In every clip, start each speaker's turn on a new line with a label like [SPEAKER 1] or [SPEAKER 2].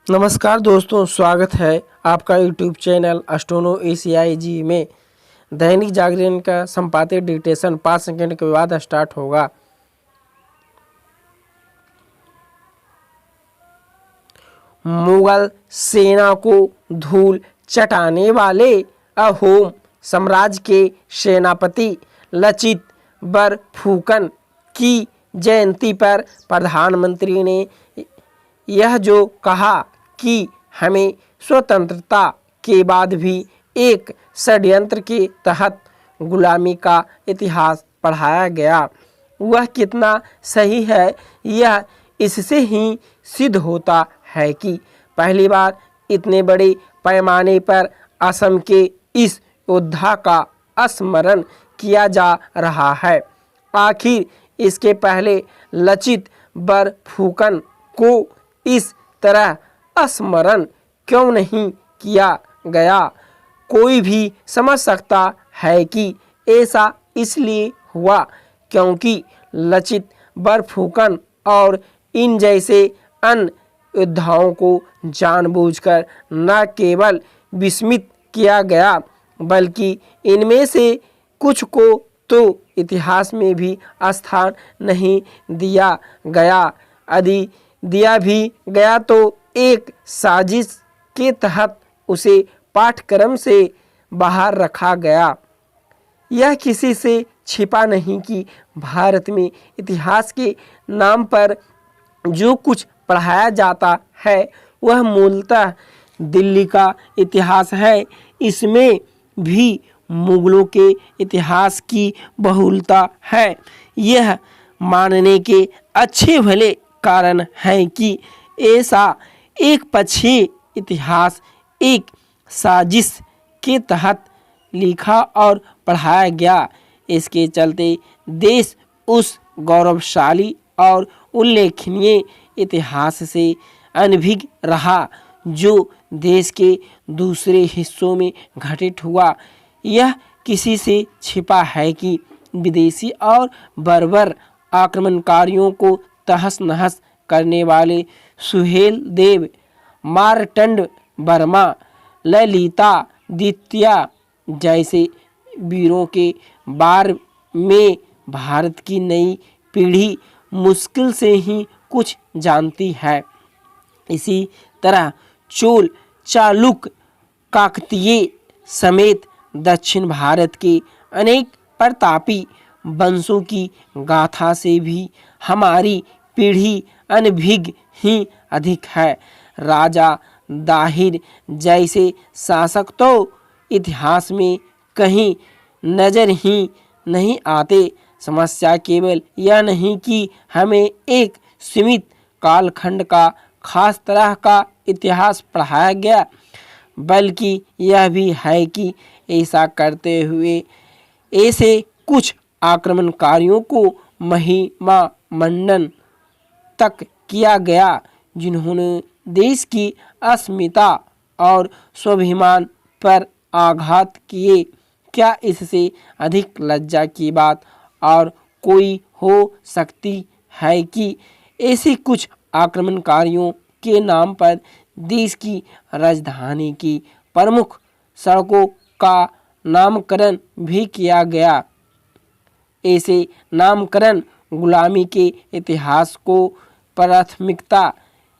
[SPEAKER 1] नमस्कार दोस्तों, स्वागत है आपका यूट्यूब चैनल अस्ट्रोनो एशियाई जी में। दैनिक जागरण का संपादित डिक्टेशन 5 सेकंड के बाद स्टार्ट होगा। मुगल सेना को धूल चटाने वाले अहोम साम्राज्य के सेनापति लचित बरफुकन की जयंती पर प्रधानमंत्री ने यह जो कहा कि हमें स्वतंत्रता के बाद भी एक षड्यंत्र के तहत गुलामी का इतिहास पढ़ाया गया, वह कितना सही है। यह इससे ही सिद्ध होता है कि पहली बार इतने बड़े पैमाने पर असम के इस योद्धा का स्मरण किया जा रहा है। आखिर इसके पहले लचित बरफुकन को इस तरह स्मरण क्यों नहीं किया गया? कोई भी समझ सकता है कि ऐसा इसलिए हुआ क्योंकि लचित बरफुकन और इन जैसे अन्य योद्धाओं को जानबूझकर न केवल विस्मित किया गया बल्कि इनमें से कुछ को तो इतिहास में भी स्थान नहीं दिया गया। यदि दिया भी गया तो एक साजिश के तहत उसे पाठ्यक्रम से बाहर रखा गया। यह किसी से छिपा नहीं कि भारत में इतिहास के नाम पर जो कुछ पढ़ाया जाता है वह मूलतः दिल्ली का इतिहास है। इसमें भी मुगलों के इतिहास की बहुलता है। यह मानने के अच्छे भले कारण है कि ऐसा एक पक्षीय इतिहास एक साजिश के तहत लिखा और पढ़ाया गया। इसके चलते देश उस गौरवशाली और उल्लेखनीय इतिहास से अनभिज्ञ रहा जो देश के दूसरे हिस्सों में घटित हुआ। यह किसी से छिपा है कि विदेशी और बर्बर आक्रमणकारियों को तहस नहस करने वाले सुहेल देव, मार्तंड वर्मा, ललिता द्वितीय जैसे वीरों के बारे में भारत की नई पीढ़ी मुश्किल से ही कुछ जानती है। इसी तरह चोल, चालुक्य, काकतीय समेत दक्षिण भारत के अनेक प्रतापी वंशों की गाथा से भी हमारी पीढ़ी अनभिज्ञ ही अधिक है। राजा दाहिर जैसे शासक तो इतिहास में कहीं नजर ही नहीं आते। समस्या केवल यह नहीं कि हमें एक सीमित कालखंड का खास तरह का इतिहास पढ़ाया गया, बल्कि यह भी है कि ऐसा करते हुए ऐसे कुछ आक्रमणकारियों को महिमा मंडन तक किया गया जिन्होंने देश की अस्मिता और स्वाभिमान पर आघात किए। क्या इससे अधिक लज्जा की बात और कोई हो सकती है कि ऐसे कुछ आक्रमणकारियों के नाम पर देश की राजधानी की प्रमुख सड़कों का नामकरण भी किया गया। ऐसे नामकरण गुलामी के इतिहास को प्राथमिकता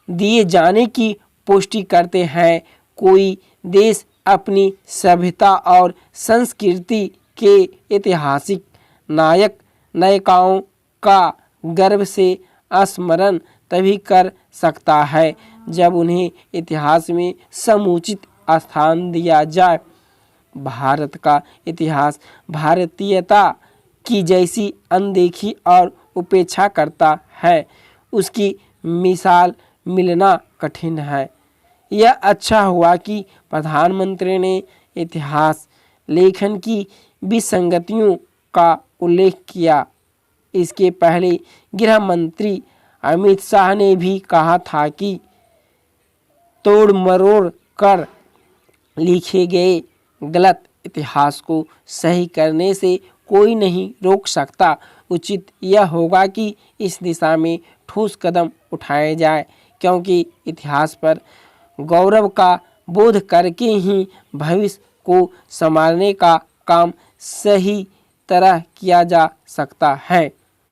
[SPEAKER 1] दिए जाने की पुष्टि करते हैं। कोई देश अपनी सभ्यता और संस्कृति के ऐतिहासिक नायक नायिकाओं का गर्व से स्मरण तभी कर सकता है जब उन्हें इतिहास में समुचित स्थान दिया जाए। भारत का इतिहास भारतीयता की जैसी अनदेखी और उपेक्षा करता है, उसकी मिसाल मिलना कठिन है। यह अच्छा हुआ कि प्रधानमंत्री ने इतिहास लेखन की विसंगतियों का उल्लेख किया। इसके पहले गृह मंत्री अमित शाह ने भी कहा था कि तोड़ मरोड़ कर लिखे गए गलत इतिहास को सही करने से कोई नहीं रोक सकता। उचित यह होगा कि इस दिशा में ठोस कदम उठाए जाए क्योंकि इतिहास पर गौरव का बोध करके ही भविष्य को संभालने का काम सही तरह किया जा सकता है।